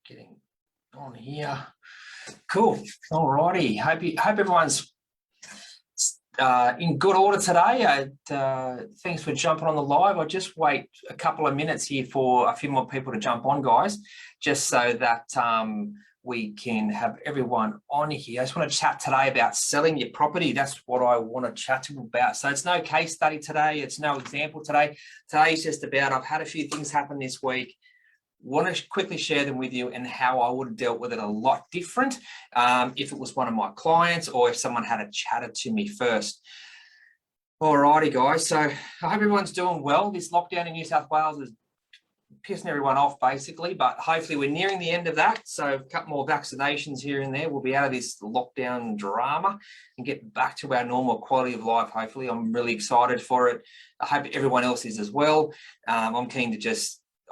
getting on here. Cool. All righty. Hope everyone's in good order today. Thanks for jumping on the live. I'll just wait a couple of minutes here for a few more people to jump on, guys, just so that we can have everyone on here. I just want to chat today about selling your property. That's what I want to chat to you about. So it's no case study today. It's no example today. Today's just about, I've had a few things happen this week. Want to quickly share them with you and how I would have dealt with it a lot different if it was one of my clients or if someone had chatted to me first. Alrighty, guys. So I hope everyone's doing well. This lockdown in New South Wales is pissing everyone off, basically, but hopefully we're nearing the end of that. So a couple more vaccinations here and there. We'll be out of this lockdown drama and get back to our normal quality of life, hopefully. I'm really excited for it. I hope everyone else is as well. I'm keen to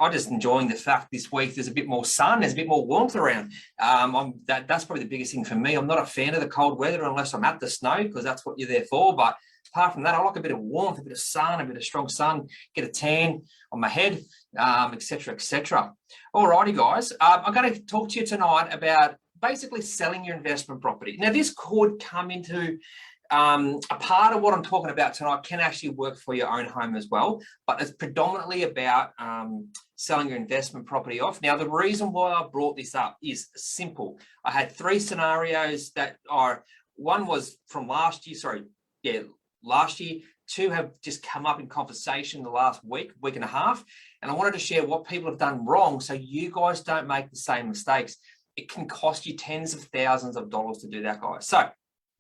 I'm just enjoying the fact this week there's a bit more sun, there's a bit more warmth around. That's probably the biggest thing for me. I'm not a fan of the cold weather unless I'm at the snow, because that's what you're there for. But apart from that, I like a bit of warmth, a bit of sun, a bit of strong sun, get a tan on my head, etc., etc. All righty, guys. I'm going to talk to you tonight about basically selling your investment property. Now, this could come into a part of what I'm talking about tonight can actually work for your own home as well, but it's predominantly about selling your investment property off. Now, the reason why I brought this up is simple. I had three scenarios that one was from last year. Two have just come up in conversation the last week and a half, and I wanted to share what people have done wrong so you guys don't make the same mistakes. It can cost you tens of thousands of dollars to do that, guys. So,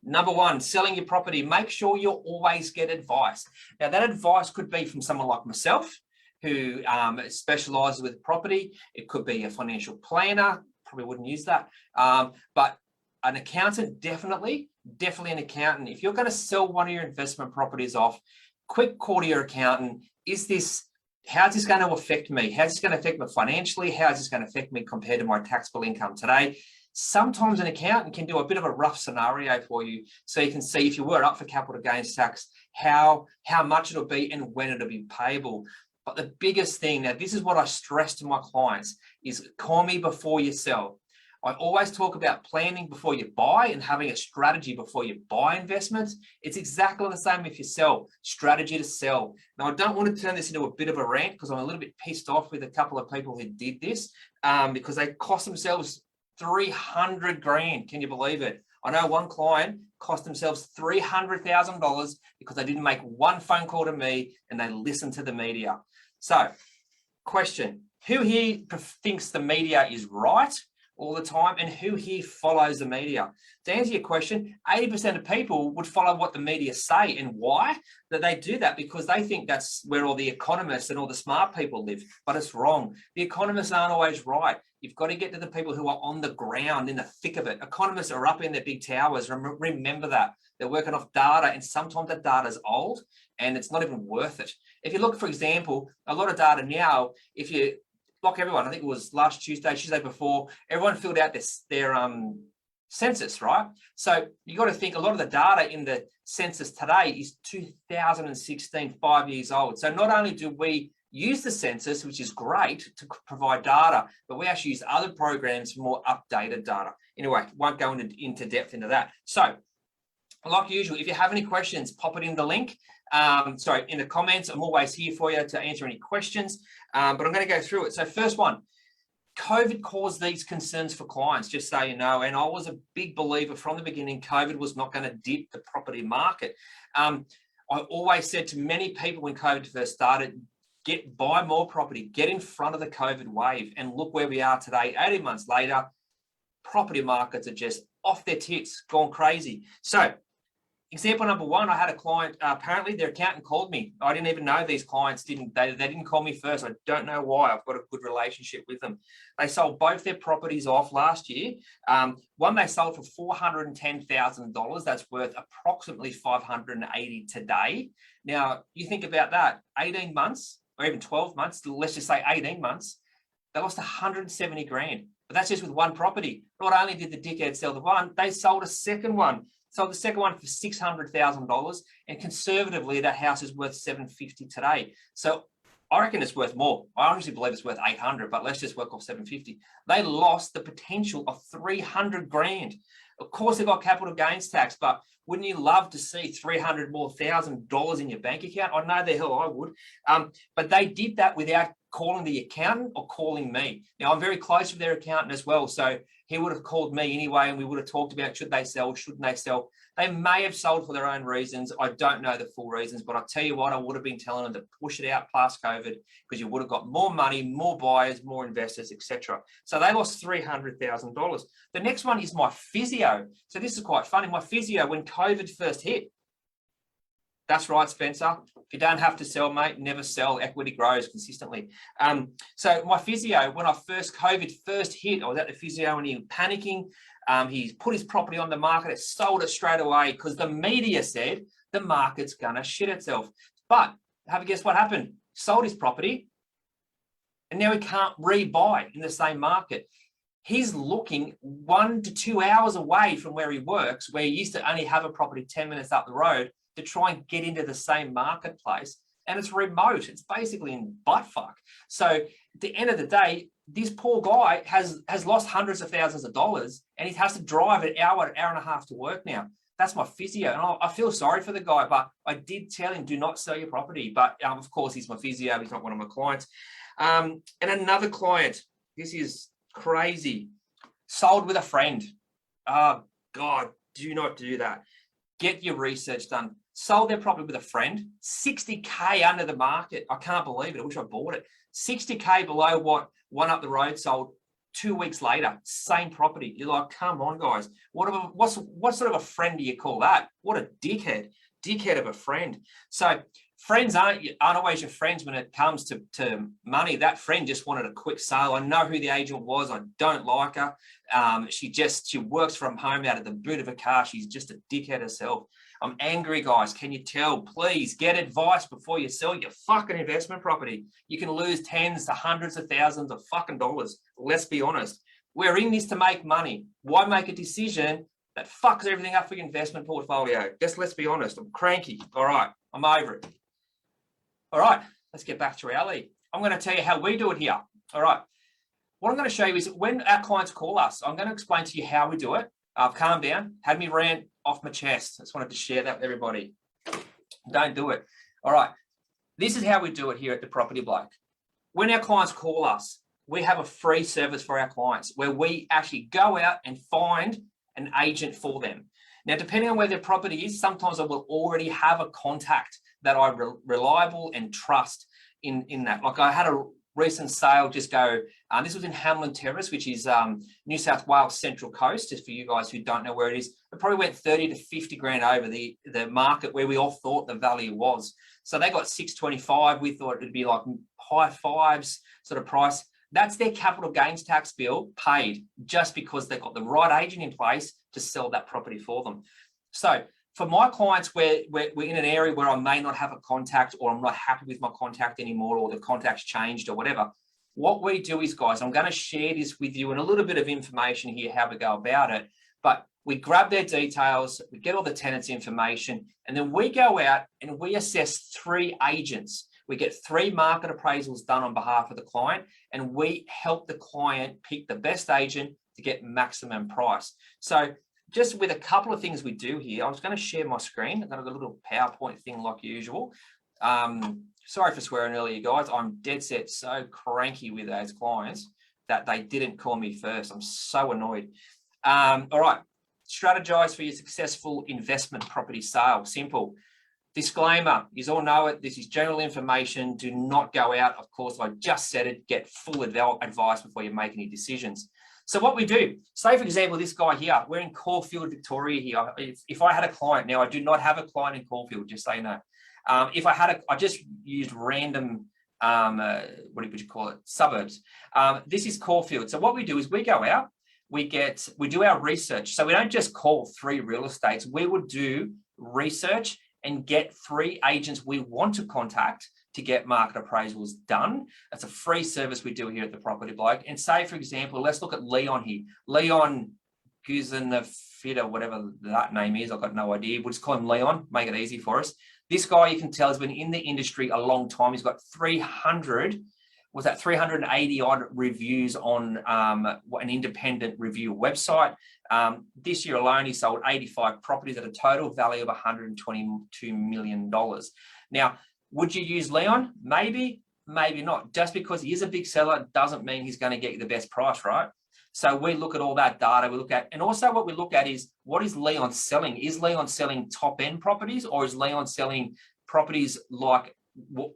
number one, selling your property. Make sure you always get advice. Now, that advice could be from someone like myself who specializes with property. It could be a financial planner. Probably wouldn't use that. But an accountant, definitely an accountant. If you're going to sell one of your investment properties off, quick call to your accountant. How's this going to affect me? How's this going to affect me financially? How's this going to affect me compared to my taxable income today? Sometimes an accountant can do a bit of a rough scenario for you so you can see if you were up for capital gains tax, how much it'll be and when it'll be payable. But the biggest thing, now this is what I stress to my clients, is call me before you sell. I always talk about planning before you buy and having a strategy before you buy investments. It's exactly the same if you sell, strategy to sell. Now, I don't want to turn this into a bit of a rant because I'm a little bit pissed off with a couple of people who did this because they cost themselves 300 grand. Can you believe it? I know one client cost themselves $300,000 because they didn't make one phone call to me and they listened to the media. So, question, who here thinks the media is right all the time and who here follows the media? To answer your question, 80% of people would follow what the media say. And why? That they do that because they think that's where all the economists and all the smart people live, but it's wrong. The economists aren't always right. You've got to get to the people who are on the ground in the thick of it. Economists are up in their big towers. Remember that. They're working off data, and sometimes that data is old and it's not even worth it. If you look, for example, a lot of data now, if you like everyone, I think it was last Tuesday before, everyone filled out their census, right? So you got to think a lot of the data in the census today is 2016, 5 years old. So not only do we use the census, which is great to provide data, but we actually use other programs for more updated data. Anyway, won't go into depth into that. So, like usual, if you have any questions, pop it in the link. In the comments. I'm always here for you to answer any questions, but I'm going to go through it. So first one, COVID caused these concerns for clients, just so you know, and I was a big believer from the beginning, COVID was not going to dip the property market. I always said to many people when COVID first started, buy more property, get in front of the COVID wave, and look where we are today, 18 months later, property markets are just off their tits, gone crazy. So example number one, I had a client, apparently their accountant called me. I didn't even know these clients they didn't call me first. I don't know why. I've got a good relationship with them. They sold both their properties off last year. One they sold for $410,000. That's worth approximately $580 today. Now, you think about that, 18 months or even 12 months, let's just say 18 months, they lost 170 grand. But that's just with one property. Not only did the dickhead sell the one, they sold a second one. Sold the second one for $600,000, and conservatively, that house is worth $750 today. So I reckon it's worth more. I honestly believe it's worth 800, but let's just work off 750. They lost the potential of 300 grand. Of course, they got capital gains tax, but wouldn't you love to see $300 more $1,000 in your bank account? I know the hell I would. But they did that without calling the accountant or calling me. Now, I'm very close with their accountant as well, so he would have called me anyway, and we would have talked about should they sell, shouldn't they sell. They may have sold for their own reasons. I don't know the full reasons, but I'll tell you what, I would have been telling them to push it out past COVID because you would have got more money, more buyers, more investors, etc. So they lost $300,000. The next one is my physio. So this is quite funny. My physio, when COVID first hit, that's right, Spencer. If you don't have to sell, mate, never sell. Equity grows consistently. So my physio, when COVID first hit, I was at the physio and he was panicking. He put his property on the market, it sold it straight away because the media said the market's gonna shit itself. But have a guess what happened? Sold his property and now he can't rebuy in the same market. He's looking 1 to 2 hours away from where he works, where he used to only have a property 10 minutes up the road, to try and get into the same marketplace, and it's remote. It's basically in buttfuck. So at the end of the day, this poor guy has lost hundreds of thousands of dollars, and he has to drive an hour and a half to work now. That's my physio, and I feel sorry for the guy, but I did tell him, do not sell your property. But of course, he's my physio. He's not one of my clients. And another client, this is crazy, sold with a friend. Oh, God, do not do that. Get your research done. Sold their property with a friend, 60K under the market. I can't believe it. I wish I bought it. 60K below what one up the road sold 2 weeks later. Same property. You're like, come on, guys. What sort of a friend do you call that? What a dickhead. Dickhead of a friend. So friends aren't always your friends when it comes to money. That friend just wanted a quick sale. I know who the agent was. I don't like her. She works from home out of the boot of a car. She's just a dickhead herself. I'm angry, guys. Can you tell? Please get advice before you sell your fucking investment property. You can lose tens to hundreds of thousands of fucking dollars. Let's be honest. We're in this to make money. Why make a decision that fucks everything up for your investment portfolio? Let's be honest. I'm cranky. All right. I'm over it. All right. Let's get back to reality. I'm going to tell you how we do it here. All right. What I'm going to show you is when our clients call us, I'm going to explain to you how we do it. I've calmed down, had me rant off my chest. I just wanted to share that with everybody. Don't do it. All right. This is how we do it here at the Property Bloke. When our clients call us, we have a free service for our clients where we actually go out and find an agent for them. Now, depending on where their property is, sometimes I will already have a contact that I reliable and trust in that. Like I had a recent sale just go, this was in Hamlin Terrace, which is New South Wales Central Coast, just for you guys who don't know where it is. It probably went 30 to 50 grand over the market where we all thought the value was. So they got 625. We thought it'd be like high fives sort of price. That's their capital gains tax bill paid just because they've got the right agent in place to sell that property for them. So for my clients where we're in an area where I may not have a contact or I'm not happy with my contact anymore or the contact's changed or whatever, what we do is, guys, I'm going to share this with you and a little bit of information here, how we go about it. But we grab their details, we get all the tenants' information, and then we go out and we assess 3 agents. We get 3 market appraisals done on behalf of the client, and we help the client pick the best agent to get maximum price. So just with a couple of things we do here, I was going to share my screen. I've got a little PowerPoint thing like usual. Sorry for swearing earlier, guys. I'm dead set so cranky with those clients that they didn't call me first. I'm so annoyed. All right. Strategize for your successful investment property sale. Simple. Disclaimer, you all know it. This is general information. Do not go out. Of course, I just said it. Get full advice before you make any decisions. So what we do, say for example, this guy here, we're in Caulfield, Victoria here. If I had a client, now I do not have a client in Caulfield, just so you know. If I had I just used random, what would you call it, suburbs. This is Caulfield. So what we do is we go out, we do our research. So we don't just call 3 real estates. We would do research and get 3 agents we want to contact to get market appraisals done. That's a free service we do here at the Property Bloke. And say, for example, let's look at Leon here. Leon Guzanafida, whatever that name is, I've got no idea. We'll just call him Leon, make it easy for us. This guy, you can tell, has been in the industry a long time. He's got 380 odd reviews on an independent review website. This year alone, he sold 85 properties at a total value of $122 million. Now, would you use Leon? Maybe, maybe not. Just because he is a big seller doesn't mean he's going to get you the best price, right? So we look at all that data, we look at, and also what we look at is, what is Leon selling? Is Leon selling top end properties, or is Leon selling properties like,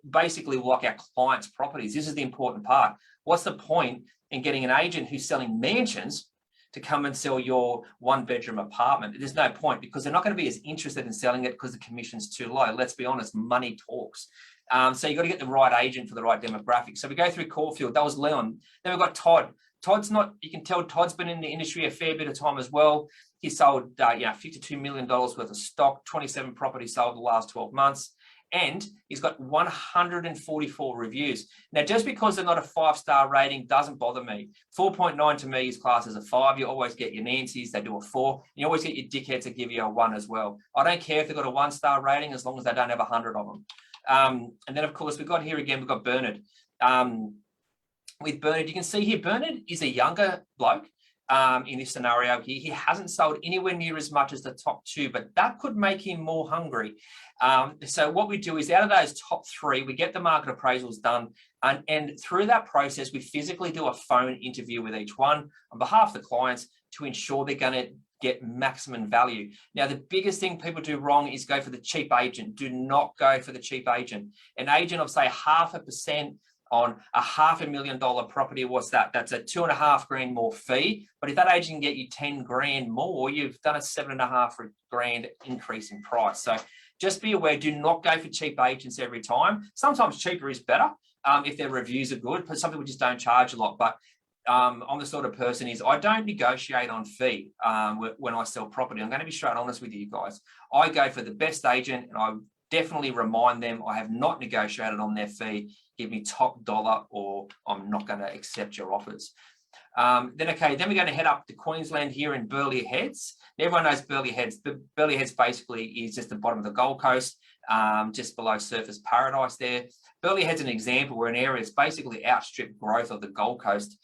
basically like our clients' properties? This is the important part. What's the point in getting an agent who's selling mansions to come and sell your 1-bedroom apartment? There's no point, because they're not going to be as interested in selling it because the commission's too low. Let's be honest, money talks. So you've got to get the right agent for the right demographic. So we go through Caulfield, that was Leon. Then we've got Todd. Todd's not, you can tell Todd's been in the industry a fair bit of time as well. He sold $52 million worth of stock, 27 properties sold the last 12 months. And he's got 144 reviews. Now, just because they're not a 5-star rating doesn't bother me. 4.9 to me is classed as a 5. You always get your Nancy's, they do a 4. You always get your dickheads that give you a 1 as well. I don't care if they've got a 1-star rating as long as they don't have 100 of them. And then, of course, we've got here again, we've got Bernard. With Bernard, you can see here, Bernard is a younger bloke. In this scenario here, he hasn't sold anywhere near as much as the top 2, but that could make him more hungry. So what we do is, out of those top 3, we get the market appraisals done, and through that process, we physically do a phone interview with each one on behalf of the clients to ensure they're going to get maximum value. Now, the biggest thing people do wrong is go for the cheap agent. Do not go for the cheap agent. An agent of, say, 0.5% on a $500,000 property, what's that? That's a $2.5 grand more fee. But if that agent can get you 10 grand more, you've done a $7.5 grand increase in price. So just be aware, do not go for cheap agents every time. Sometimes cheaper is better if their reviews are good, but some people just don't charge a lot. But I'm the sort of person I don't negotiate on fee when I sell property. I'm going to be straight honest with you guys. I go for the best agent, and I definitely remind them I have not negotiated on their fee. Give me top dollar, or I'm not going to accept your offers. Then we're going to head up to Queensland here in Burleigh Heads. Everyone knows Burleigh Heads. Burleigh Heads basically is just the bottom of the Gold Coast, just below Surfers Paradise there. Burleigh Head's an example where an area has basically outstripped growth of the Gold Coast.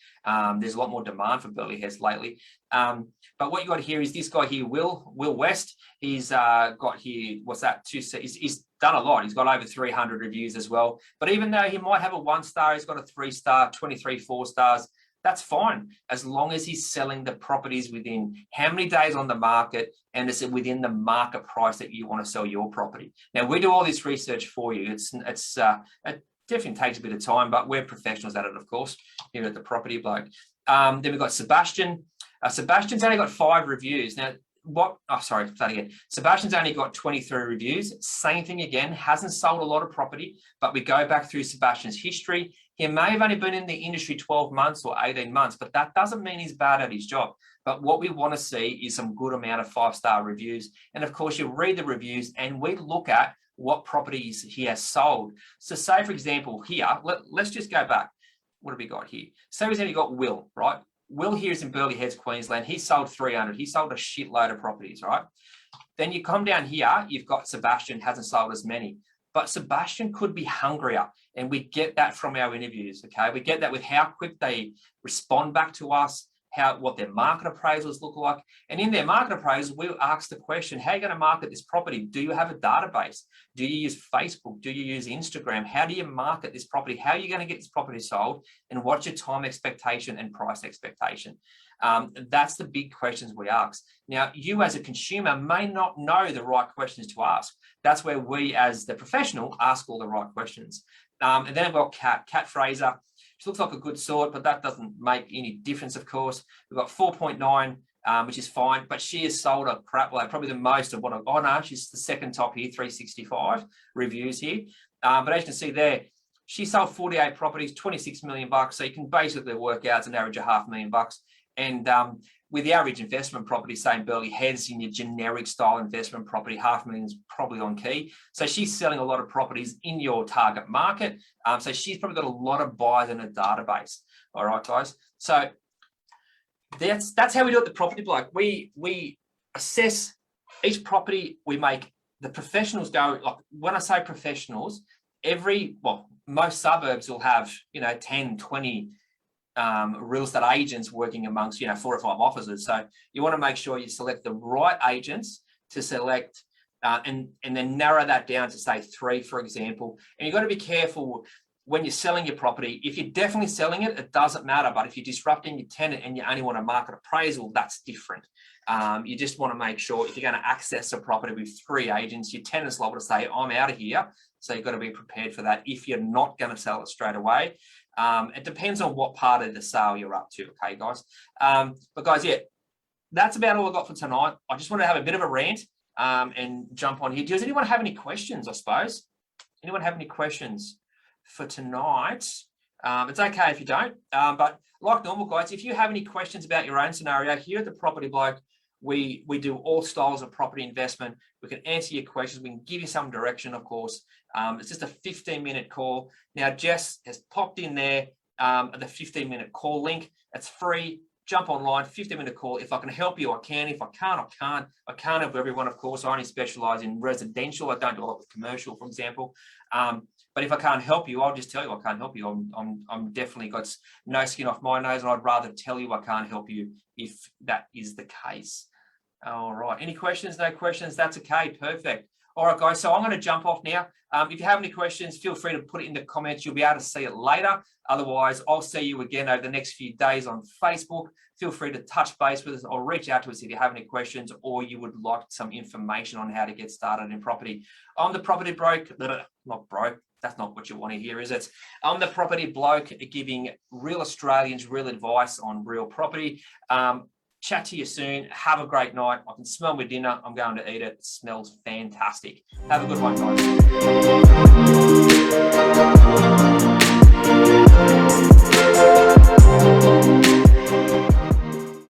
There's a lot more demand for Burleigh Heads lately. But what you got here is this guy here, Will West. He's got here, what's that? He's done a lot. He's got over 300 reviews as well. But even though he might have a 1-star, he's got a 3-star, 23 4-stars. That's fine, as long as he's selling the properties within how many days on the market, and is it within the market price that you want to sell your property. Now, we do all this research for you. It definitely takes a bit of time, but we're professionals at it, of course, here at the Property Bloke. Then we've got Sebastian. Sebastian's only got 5 reviews. Now, Sebastian's only got 23 reviews. Same thing again, hasn't sold a lot of property, but we go back through Sebastian's history. He may have only been in the industry 12 months or 18 months, but that doesn't mean he's bad at his job. But what we want to see is some good amount of 5-star reviews. And of course, you read the reviews, and we look at what properties he has sold. So say, for example, here, let's just go back. What have we got here? Say we've only got Will, right? Will here is in Burleigh Heads, Queensland. He sold 300. He sold a shitload of properties, right? Then you come down here, you've got Sebastian, hasn't sold as many. But Sebastian could be hungrier, and we get that from our interviews, okay? We get that with how quick they respond back to us, what their market appraisals look like. And in their market appraisals, we'll ask the question, how are you going to market this property? Do you have a database? Do you use Facebook? Do you use Instagram? How do you market this property? How are you going to get this property sold? And what's your time expectation and price expectation? That's the big questions we ask. Now, you as a consumer may not know the right questions to ask. That's where we as the professional ask all the right questions. And then I've got Kat Fraser. She looks like a good sort, but that doesn't make any difference, of course. We've got 4.9, which is fine, but she has sold a crap load, probably the most of what I've got. No, she's the second top here, 365 reviews here. But as you can see there, she sold 48 properties, 26 million bucks. So you can basically work out it's an average of $500,000. And with the average investment property, say in Burleigh Heads, in your generic style investment property, $500,000 is probably on key. So she's selling a lot of properties in your target market. So she's probably got a lot of buyers in a database. All right, guys. So that's how we do it at the Property Bloke. We assess each property. We make the professionals go, like when I say professionals, most suburbs will have, 10, 20 real estate agents working amongst, 4 or 5 offices. So you want to make sure you select the right agents to select and then narrow that down to say 3, for example. And you've got to be careful when you're selling your property. If you're definitely selling it, it doesn't matter. But if you're disrupting your tenant and you only want a market appraisal, that's different. You just want to make sure if you're going to access a property with 3 agents, your tenant's liable to say, I'm out of here. So you've got to be prepared for that if you're not going to sell it straight away. It depends on what part of the sale you're up to, okay, guys? But guys, yeah, that's about all I got for tonight. I just want to have a bit of a rant and jump on here. Does anyone have any questions, I suppose? Anyone have any questions for tonight? It's okay if you don't, but like normal, guys, if you have any questions about your own scenario, here at the Property Bloke, we do all styles of property investment. We can answer your questions. We can give you some direction, of course. It's just a 15-minute call. Now, Jess has popped in there the 15-minute call link. It's free. Jump online, 15-minute call. If I can help you, I can. If I can't, I can't. I can't help everyone, of course. I only specialize in residential. I don't do a lot with commercial, for example. But if I can't help you, I'll just tell you I can't help you. I'm definitely got no skin off my nose, and I'd rather tell you I can't help you if that is the case. All right. Any questions? No questions? That's okay. Perfect. All right, guys. So I'm going to jump off now. If you have any questions, feel free to put it in the comments. You'll be able to see it later. Otherwise, I'll see you again over the next few days on Facebook. Feel free to touch base with us or reach out to us if you have any questions or you would like some information on how to get started in property. I'm the Property Broke, not broke. That's not what you want to hear, is it? I'm the Property Bloke, giving real Australians real advice on real property. Chat to you soon. Have a great night. I can smell my dinner. I'm going to eat it. It smells fantastic. Have a good one, guys.